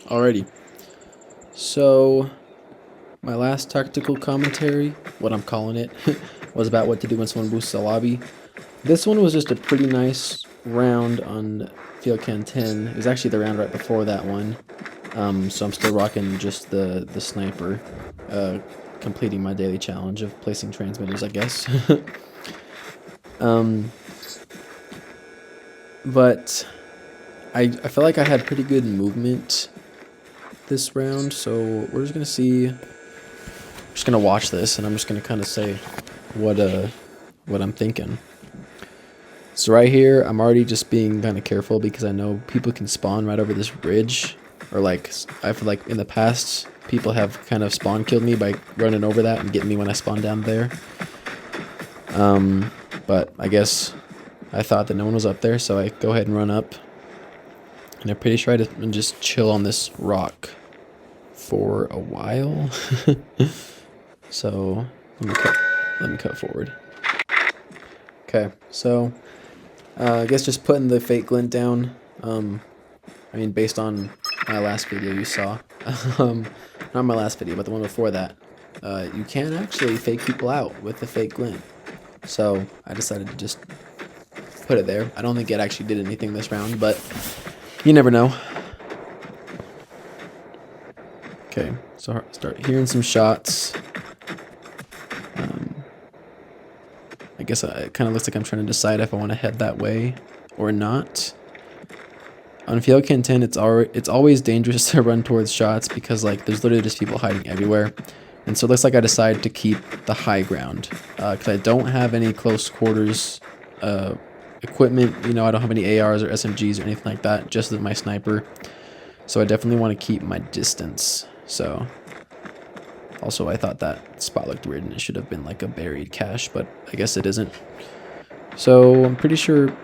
Alrighty. So, my last tactical commentary, what I'm calling it, was about what to do when someone boosts a lobby. This one was just a pretty nice round on Fjellkanten. It was actually the round right before that one. So I'm still rocking just the sniper, completing my daily challenge of placing transmitters, I guess. um, but I feel like I had pretty good movement this round, so we're just gonna see. I'm just gonna watch this, and I'm just gonna kind of say what I'm thinking. So right here, I'm already just being kind of careful because I know people can spawn right over this ridge, or like I feel like in the past people have kind of spawn killed me by running over that and getting me when I spawn down there. But I guess I thought that no one was up there, so I go ahead and run up, and I'm pretty sure I just chill on this rock for a while. So let me cut forward. Okay, so I guess just putting the fake glint down. I mean, based on my last video you saw, not my last video, but the one before that, you can actually fake people out with the fake glint. So I decided to just put it there. I don't think it actually did anything this round, but you never know. Okay, so start hearing some shots. I guess it kind of looks like I'm trying to decide if I want to head that way or not. On Fjellkanten, it's always dangerous to run towards shots because like there's literally just people hiding everywhere, and so it looks like I decided to keep the high ground because I don't have any close quarters equipment. You know, I don't have any ARs or SMGs or anything like that. Just my sniper, so I definitely want to keep my distance. So also I thought that spot looked weird and it should have been like a buried cache, but I guess it isn't. So I'm pretty sure.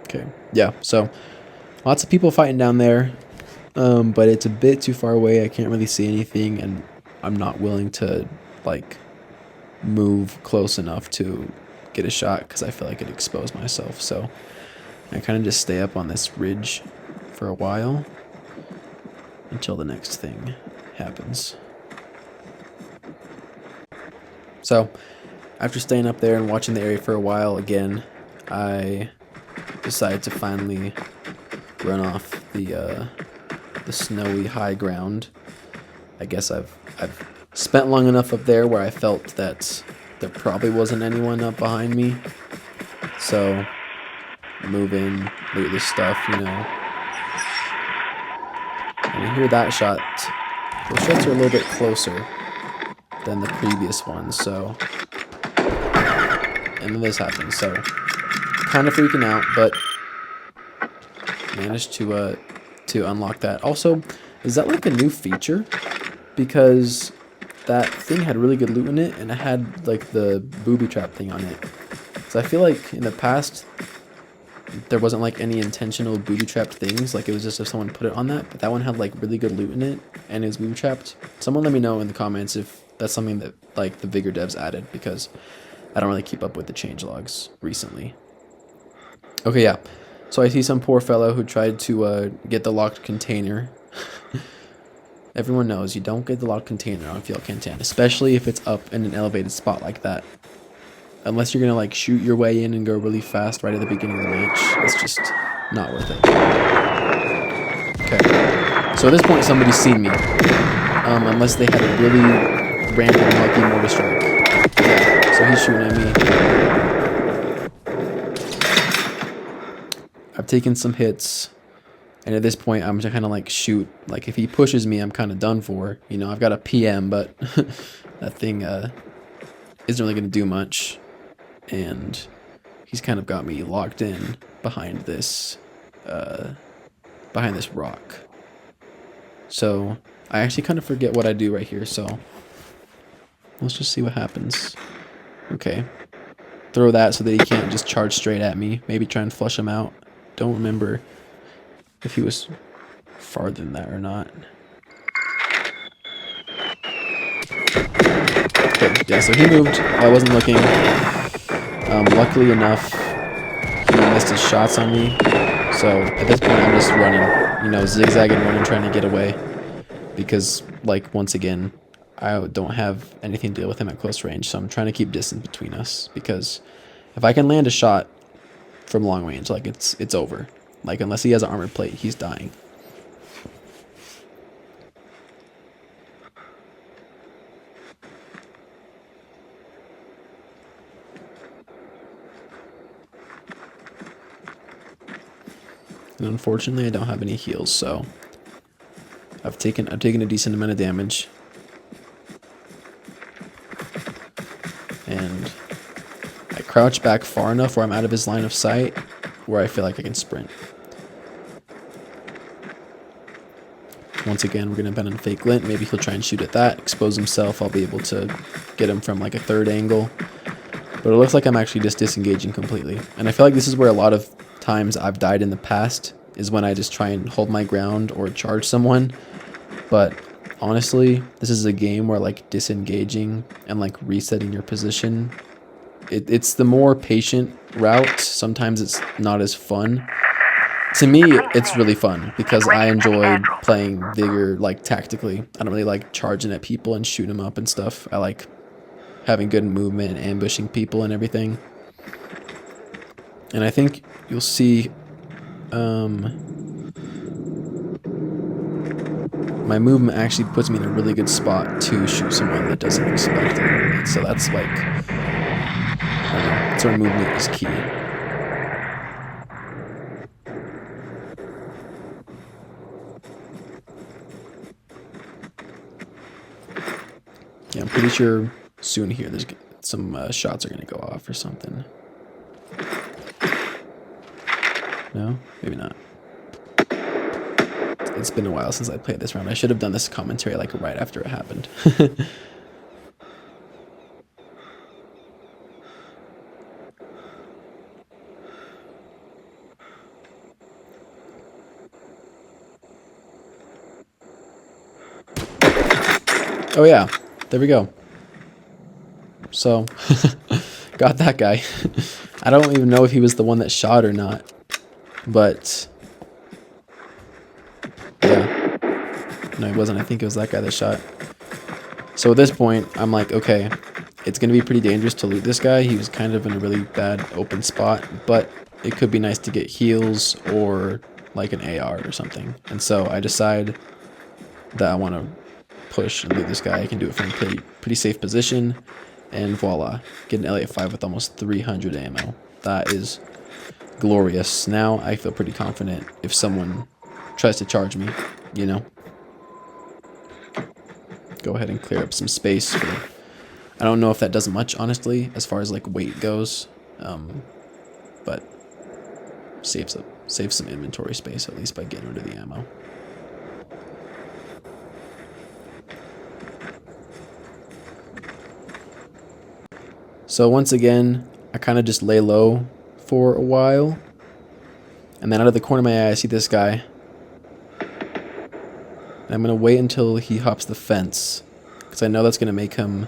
Okay, yeah, so lots of people fighting down there, but it's a bit too far away. I can't really see anything, and I'm not willing to, like, move close enough to get a shot because I feel like I'd expose myself. So I kind of just stay up on this ridge for a while until the next thing happens. So after staying up there and watching the area for a while again, I decided to finally run off the snowy high ground. I guess I've spent long enough up there where I felt that there probably wasn't anyone up behind me. So move in, loot this stuff, you know. And I hear that shot. Those shots are a little bit closer than the previous ones, so. And then this happens, so kind of freaking out, but managed to unlock that. Also, is that like a new feature? Because that thing had really good loot in it, and it had like the booby trap thing on it. So I feel like in the past there wasn't like any intentional booby trapped things. Like it was just if someone put it on that, but that one had like really good loot in it, and it was booby trapped. Someone let me know in the comments if that's something that like the Vigor devs added, because I don't really keep up with the changelogs recently. Okay, yeah. So I see some poor fellow who tried to get the locked container. Everyone knows you don't get the locked container on Fjellkanten, especially if it's up in an elevated spot like that. Unless you're gonna like shoot your way in and go really fast right at the beginning of the match, it's just not worth it. Okay, so at this point somebody's seen me, unless they had a really random lucky mortar strike. Yeah, so he's shooting at me. I've taken some hits, and at this point I'm just kind of like shoot. Like if he pushes me, I'm kind of done for. You know, I've got a PM, but that thing isn't really gonna do much. And he's kind of got me locked in behind this rock. So I actually kind of forget what I do right here, so let's just see what happens. Okay, throw that so that he can't just charge straight at me. Maybe try and flush him out. Don't remember if he was farther than that or not. Okay, yeah, so he moved. I wasn't looking. Luckily enough, he missed his shots on me. So at this point, I'm just running, you know, zigzagging, running, trying to get away. Because, like, once again, I don't have anything to deal with him at close range. So I'm trying to keep distance between us. Because if I can land a shot from long range, like, it's over. Like, unless he has an armored plate, he's dying. And unfortunately, I don't have any heals, so I've taken a decent amount of damage. And I crouch back far enough where I'm out of his line of sight, where I feel like I can sprint. Once again, we're going to bet on fake glint. Maybe he'll try and shoot at that, expose himself. I'll be able to get him from like a third angle. But it looks like I'm actually just disengaging completely. And I feel like this is where a lot of times I've died in the past, is when I just try and hold my ground or charge someone. But honestly, this is a game where like disengaging and like resetting your position, it's the more patient route. Sometimes it's not as fun. To me, it's really fun because I enjoy playing Vigor like tactically. I don't really like charging at people and shooting them up and stuff. I like having good movement and ambushing people and everything. And I think you'll see my movement actually puts me in a really good spot to shoot someone that doesn't expect it. And so that's like, I don't know, that's where movement is key. Yeah, I'm pretty sure soon here there's some shots are going to go off or something. No? Maybe not. It's been a while since I played this round. I should have done this commentary like right after it happened. Oh yeah, there we go. So, got that guy. I don't even know if he was the one that shot or not, but yeah. No, he wasn't. I think it was that guy that shot. So at this point, I'm like, okay, it's going to be pretty dangerous to loot this guy. He was kind of in a really bad open spot, but it could be nice to get heals or like an AR or something. And so I decide that I want to push and loot this guy. I can do it from a pretty safe position, and voila, get an LA5 with almost 300 ammo. That is glorious. Now I feel pretty confident if someone tries to charge me, you know. Go ahead and clear up some space for, I don't know if that does much, honestly, as far as like weight goes, but saves some inventory space at least by getting rid of the ammo. So once again, I kind of just lay low for a while, and then out of the corner of my eye I see this guy. And I'm going to wait until he hops the fence, because I know that's going to make him,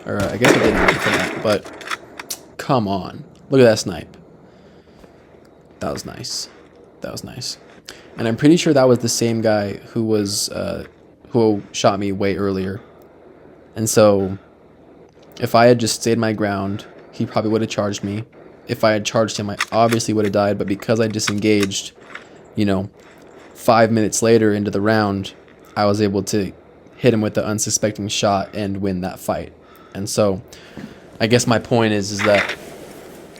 or I guess I didn't wait for that, but come on. Look at that snipe. That was nice. That was nice. And I'm pretty sure that was the same guy who was, who shot me way earlier. And so if I had just stayed my ground, he probably would have charged me. If I had charged him, I obviously would have died, but because I disengaged, you know, 5 minutes later into the round, I was able to hit him with the unsuspecting shot and win that fight. And so I guess my point is that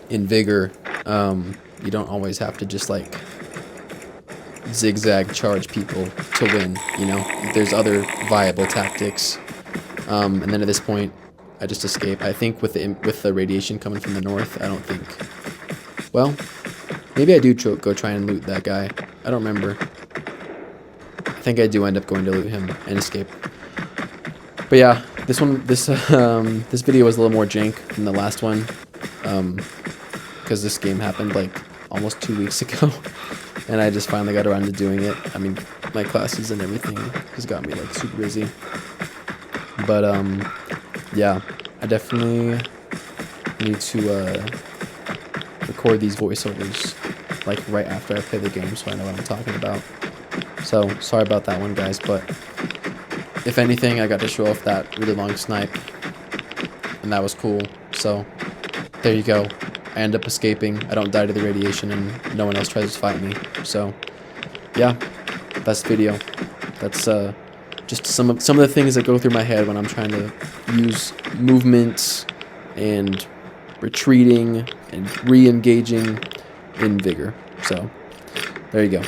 in Vigor, you don't always have to just like zigzag charge people to win, you know. There's other viable tactics. And then at this point, I just escape. I think with the radiation coming from the north, I don't think, well, maybe I do go try and loot that guy. I don't remember. I think I do end up going to loot him and escape. But yeah, this video was a little more jank than the last one, because this game happened like almost 2 weeks ago, and I just finally got around to doing it. I mean, my classes and everything has got me like super busy. But yeah, I definitely need to record these voiceovers like right after I play the game so I know what I'm talking about. So sorry about that one, guys, but if anything, I got to show off that really long snipe, and that was cool. So there you go. I end up escaping. I don't die to the radiation, and no one else tries to fight me. So yeah, that's the video. That's just some of the things that go through my head when I'm trying to use movements and retreating and re-engaging in vigor. So there you go.